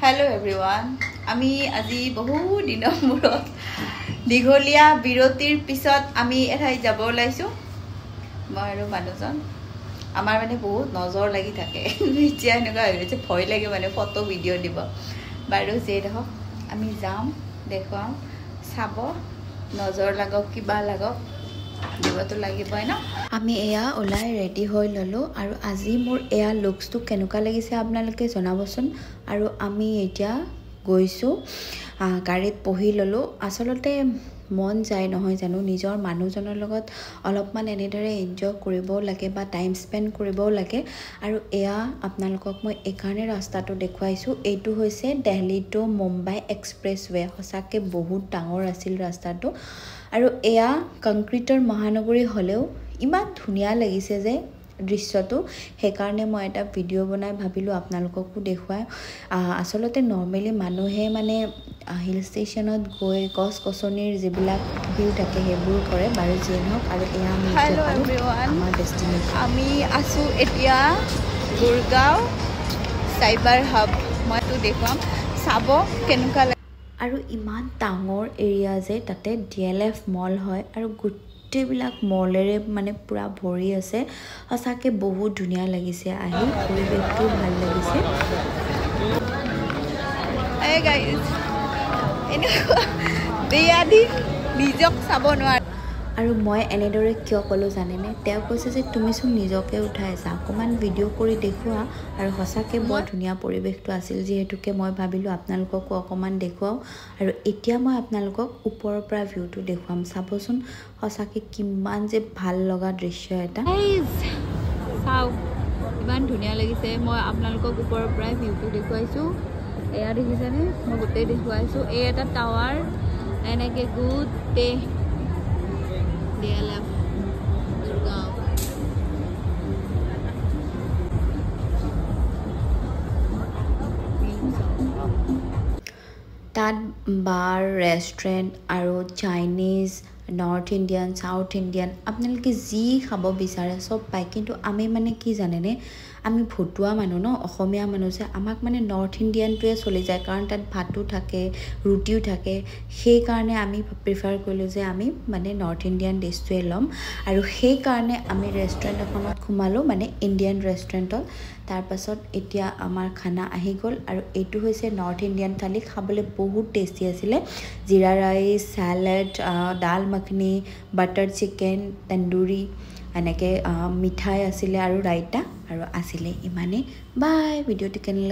Hello everyone. আমি আজি বহু দিনৰ মূৰত দীঘলীয়া বিৰতিৰ পিছত আমি এঠাই যাব ওলাইছো মই আৰু মানুহজন আমাৰ মানে বহুত নজৰ লাগি থাকে এতিয়া এনেকুৱা হৈ গৈছে ভয় লাগে মানে ফটো ভিডিও দিব বাৰু যে দেখক আমি যাম দেখুৱাম চাব নজৰ লাগক কিবা লাগক দিবতো লাগিবই না আমি এয়া ওলাই ৰেডি হৈ ললো আৰু আজি মোৰ এয়া লুকসটো কেনেকুৱা লাগিছে আপোনালোকে জনাবচোন আৰু আমি এতিয়া গৈছো গাড়ীত বহি ললো আসলতে মন যায় নহয় জানো নিজৰ মানুহজনৰ লগত অলপমান এনেদৰে এনজয় কৰিবও লাগে বা টাইম স্পেন্ড কৰিবও লাগে আৰু এয়া আপোনালোকক মই একাৰণে ৰাস্তাটো দেখুৱাইছো এইটো হৈছে দিল্লী টু মুম্বাই এক্সপ্ৰেছৱে সঁচাকে বহুত ডাঙৰ আছিল ৰাস্তাটো আৰু এয়া কংক্ৰিটৰ মহানগৰী হলেও ইমান ধুনিয়া লাগিছে যে দৃশ্যটো হেকাৰণে মই এটা ভিডিও বনাই ভাবিলো আপোনালোককো দেখুৱাই আসলতে নৰমালি মানুহে মানে হিল ষ্টেচনত গৈ গছ গছনিৰ যিবিলাক ভিউ থাকে হেবোৰ কৰে বাৰু যেনক আৰু এয়া আমি আমাৰ ডেষ্টিনেশ্যন আমি আছো এতিয়া গুৰগাঁও সাইবাৰ হাব মইতো দেখুৱাম চাব কেনেকুৱা আৰু ইমান ডাঙৰ এৰিয়া যে তাতে ডিএলএফ মল হয় আৰু গোটেইবিলাক মলেৰে মানে পুৰা ভৰি আছে সঁচাকে বহুত ধুনিয়া লাগিছে আহি পৰিৱেশটো ভাল লাগিছে এই গাইস এনেকুৱা বেয়াদি নিজক চাব নোৱাৰে আৰু মই এনেদৰে কিয় কলো জানেনে তেওঁ কৈছে যে তুমিচোন নিজকে উঠাইছা অকমান ভিডিও কৰি দেখুৱা আৰু সঁচাকে বৰ ধুনিয়া পৰিৱেশটো আছিল যেহেতুকে মই ভাবিলো আপোনালোককো অকমান দেখুৱাও আৰু এতিয়া মই আপোনালোকক ওপৰৰ পৰা ভিউটো দেখুৱাম চাবচোন সঁচাকে কিমান যে ভাল লগা দৃশ্য এটা চাও ইমান ধুনিয়া লাগিছে মই আপোনালোকক ওপৰৰ পৰা ভিউটো দেখুৱাইছো এয়া দেখিছেনে মই গোটেই দেখুৱাইছো এই এটা টাৱাৰ এনেকে গোটেই DLF Gurgaon তাত বাৰ ৰেষ্টুৰেণ্ট আৰু Chinese north Indian south Indian আপোনালোকে যি খাব বিচাৰে সব পায় কিন্তু আমি মানে কি জানেনে আমি ভটুৱা মানুহ ন অসমীয়া মানুহ যে আমাক মানে নৰ্থ ইণ্ডিয়ানটোৱে চলি যায় কাৰণ তাত ভাতো থাকে ৰুটিও থাকে সেই কাৰণে আমি প্ৰিফাৰ কৰিলো যে আমি মানে নৰ্থ ইণ্ডিয়ান ডিশটোৱে লম আৰু সেই কাৰণে আমি ৰেষ্টুৰেণ্ট এখনত সোমালো মানে ইণ্ডিয়ান ৰেষ্টুৰেণ্টত তাৰ পাছত এতিয়া আমাৰ খানা আহি গ'ল আৰু এইটো হৈছে নৰ্থ ইণ্ডিয়ান থালি খাবলৈ বহুত টেষ্টি আছিলে জিৰা ৰাইচ সালাড দাল মখনি বাটাৰ চিকেন তন্দুৰী এনেকে মিঠাই আছিলে আৰু ৰাইতা আৰু আছিলে ইমানে বাই ভিডিওটি কেনে